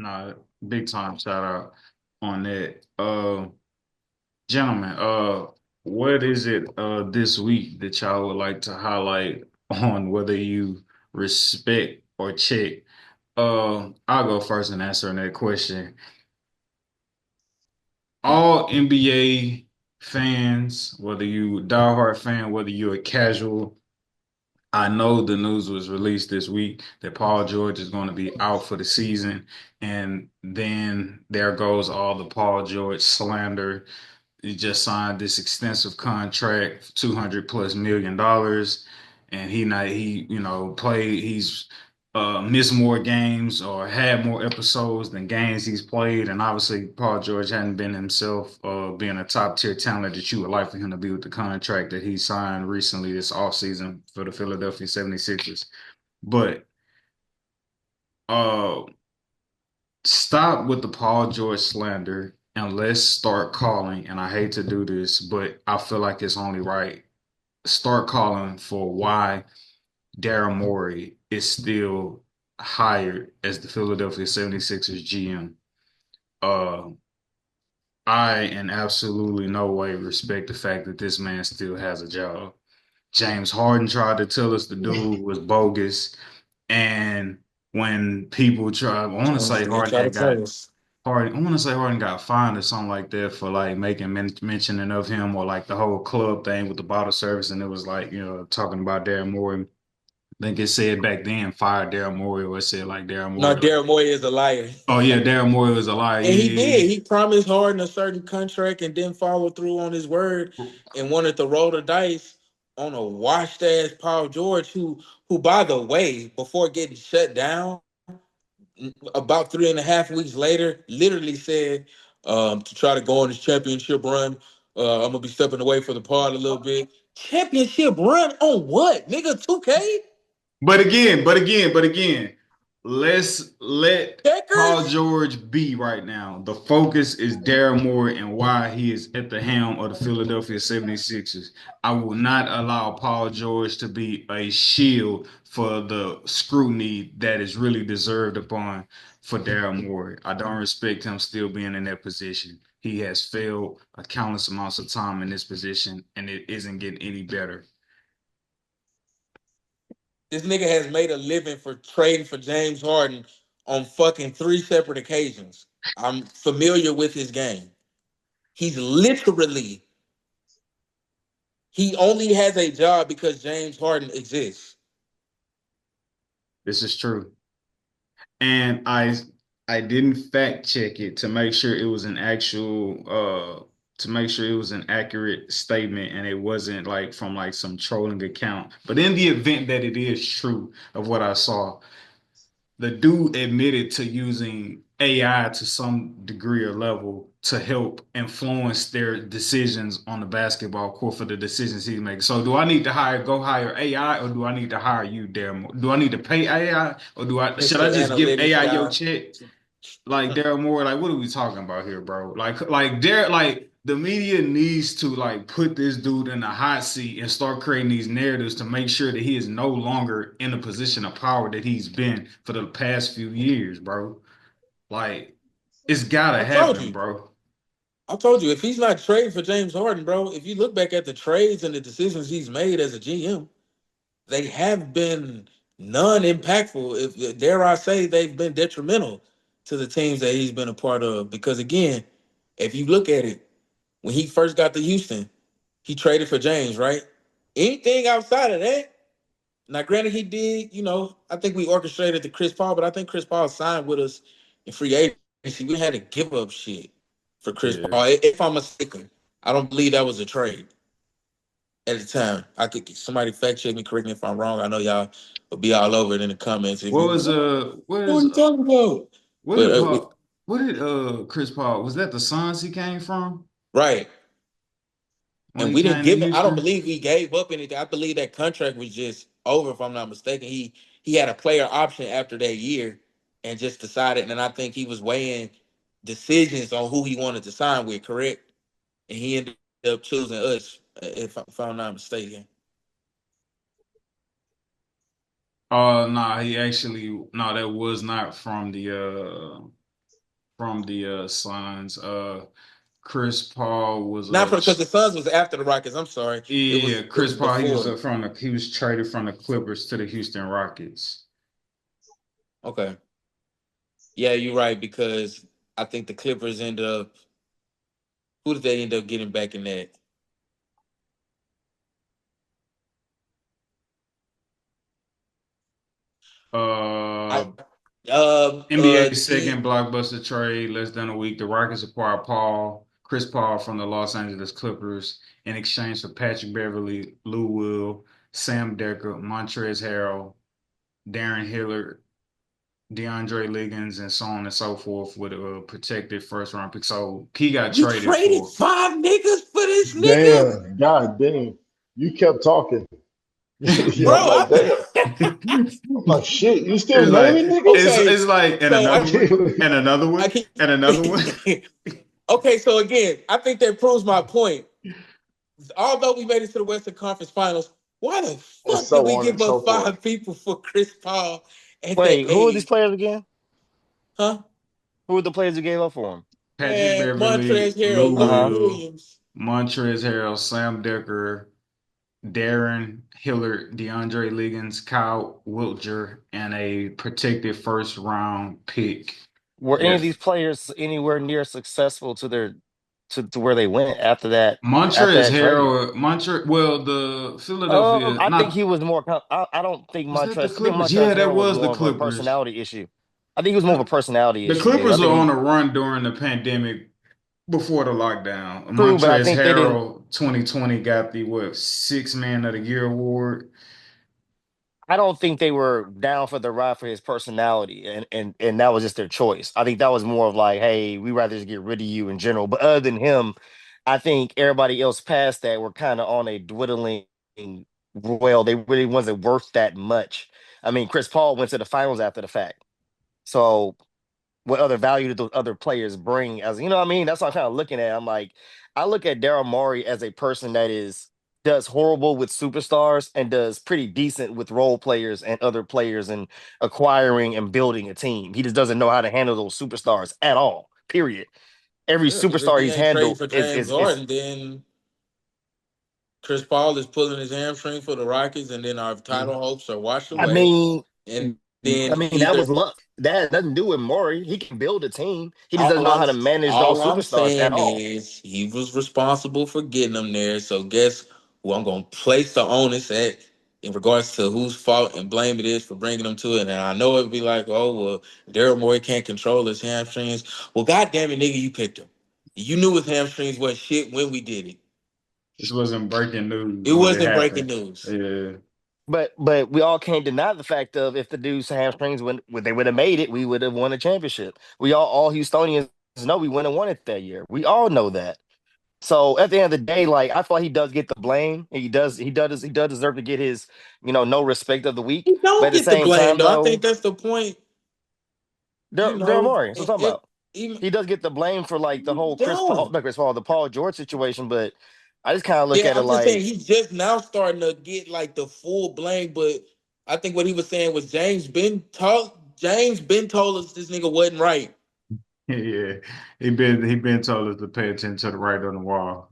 Nah, big time shout out on that. Gentlemen, what is it this week that y'all would like to highlight on whether you respect or check? I'll go first in answering that question. All NBA fans, whether you a diehard fan, whether you're a casual, I know the news was released this week that Paul George is going to be out for the season, and then there goes all the Paul George slander. He just signed this extensive contract, 200 plus $1 million, and he's missed more games or had more episodes than games he's played. And obviously Paul George hadn't been himself being a top tier talent that you would like for him to be with the contract that he signed recently this offseason for the Philadelphia 76ers. But uh stop with the Paul George slander and let's start calling. And I hate to do this, but I feel like it's only right. Start calling for why Daryl Morey is still hired as the Philadelphia 76ers GM. Uh, I in absolutely no way respect the fact that this man still has a job. James Harden tried to tell us the dude was bogus. And when people try, I want to say They Harden try to had got tell us. Harden, I want to say Harden got fined or something like that for like making mentioning of him or like the whole club thing with the bottle service, and it was like talking about Daryl Morey. I think it said back then fired Daryl Morey, or it said like Daryl No, Morey like, Daryl Moyer is a liar. oh yeah, Daryl Morey was a liar. And he Yeah, did. He promised Harden a certain contract and didn't follow through on his word yeah, and wanted to roll the dice on a washed ass Paul George, who by the way, before getting shut down, about 3.5 weeks later, literally said to try to go on his championship run. I'm gonna be stepping away from the pod a little bit. Championship run on what, nigga? 2K but again, let's let Paul checkers. George be right now. The focus is Daryl Morey and why he is at the helm of the Philadelphia 76ers. I will not allow Paul George to be a shield for the scrutiny that is really deserved upon for Daryl Morey. I don't respect him still being in that position. He has failed a countless amounts of time in this position, and it isn't getting any better. This nigga has made a living for trading for James Harden on fucking three separate occasions. I'm familiar with his game. He's literally, he only has a job because James Harden exists. This is true. And I didn't fact check it to make sure it was an actual to make sure it was an accurate statement and it wasn't like from like some trolling account. But in the event that it is true of what I saw, the dude admitted to using AI to some degree or level to help influence their decisions on the basketball court for the decisions he's making. So do I need to go hire AI, or do I need to hire you, Daryl Moore? Do I need to pay AI, or should I Mr. just give Analytics AI your guy. check? Like Daryl Moore, like what are we talking about here, bro? Like Daryl, like the media needs to like put this dude in a hot seat and start creating these narratives to make sure that he is no longer in a position of power that he's been for the past few years, bro. Like it's gotta I told happen, you. bro. I told you, if he's not trading for James Harden, bro, if you look back at the trades and the decisions he's made as a GM, they have been non-impactful. If dare I say, they've been detrimental to the teams that he's been a part of. Because again, if you look at it, when he first got to Houston, he traded for James, right? Anything outside of that, now granted he did, I think we orchestrated the Chris Paul, but I think Chris Paul signed with us in free agency. We had to give up shit for Chris Yeah. Paul. If I'm mistaken, I don't believe that was a trade at the time. I could somebody fact check me, correct me if I'm wrong. I know y'all will be all over it in the comments. If What you was what are you talking about? what But did Paul what did Chris Paul, was that the Suns he came from right. when And he we didn't came to give I don't Houston? believe he gave up anything. I believe that contract was just over, if I'm not mistaken. He had a player option after that year and just decided, and I think he was weighing decisions on who he wanted to sign with, correct? And he ended up choosing us, if I'm not mistaken. Nah, he actually no, that was not from the from the Suns. Chris Paul was Not for because the Suns was after the Rockets. I'm sorry. yeah, It Chris was Paul. He was before. he was traded from the Clippers to the Houston Rockets. Okay. Yeah, you're right, because I think the Clippers end up, who did they end up getting back in that? I Uh, NBA second the blockbuster trade, less than a week. The Rockets acquired Chris Paul from the Los Angeles Clippers in exchange for Patrick Beverly, Lou Will, Sam Decker, Montrezl Harrell, Darren Hillard, DeAndre Liggins, and so on and so forth with a protected first round pick. So he got You traded traded for 5 niggas for this nigga? Damn, god damn. You kept talking. Bro, Yeah, I'm like, damn. I'm like, shit, you still It's like naming niggas? okay. it's like and So I another can't one believe. and another I one can and another one. okay, so again, I think that proves my point. Although we made it to the Western Conference Finals, why the It's fuck did so we on and give so up forth. 5 people for Chris Paul at that Wait, who are these age? players again? Huh? Who are the players who gave up for him? Patrick Man, Montrezl Beverly, Harrell, Lou Uh Lou huh. Will, Williams. Montrezl Harrell, Sam Decker, Darren Hillard, DeAndre Liggins, Kyle Wiltjer, and a protected first round pick. Were any of Yes. these players anywhere near successful to their to where they went after Montrezl that trade? Harrell, well, the Philadelphia, I think not, he was more. I don't think was that the Montrezl. I think Clippers? Montrezl Yeah, that Harrell was was the more of a Clippers. personality issue. I think he was more of a personality The issue, dude. I Clippers were think on he a run during the pandemic before the lockdown. true, but I Montrezl think they didn't. Harrell, 2020, got the what, six man of the year award. I don't think they were down for the ride for his personality, and that was just their choice. I think that was more of like, hey, we rather just get rid of you in general. But other than him, I think everybody else past that were kind of on a dwindling well. They really wasn't worth that much. I mean, Chris Paul went to the finals after the fact, so what other value did those other players bring? As you know what I mean? That's what I'm kind of looking at. I'm like, I look at Daryl Morey as a person that is does horrible with superstars and does pretty decent with role players and other players and acquiring and building a team. He just doesn't know how to handle those superstars at all. Period. Every Yeah, because if superstar he he's ain't trading handled for James is Harden, then Chris Paul is pulling his hamstring for the Rockets, and then our title hopes are washed I away. mean And then that either was luck. That has nothing to do with Morey. He can build a team. He just doesn't all know I'm how to manage those all I'm superstars at saying all. is he was responsible for getting them there. So guess who I'm gonna place the onus at in regards to whose fault and blame it is for bringing them to it. And I know it'd be like, oh well, Daryl Morey can't control his hamstrings. Well, goddamn it, nigga, you picked him. You knew his hamstrings was shit when we did it. This wasn't breaking It news when it wasn't breaking happened. news. Yeah. But we all can't deny the fact of if the dude's hamstrings when they would have made it, we would have won a championship. We all Houstonians know we wouldn't have won it that year. We all know that. So at the end of the day, like I thought he does get the blame. He does deserve to get his, no respect of the week. He But don't at the get the same blame time though. I think though, that's the point. You Daryl know, Morey, that's what I'm talking about. even He does get the blame for like the he whole don't. not Chris Paul, the Paul George situation, but I just kind of look Yeah, at it I'm just saying like he's just now starting to get like the full blame. But I think what he was saying was James been told us this nigga wasn't right. Yeah. He been told us to pay attention to the right on the wall.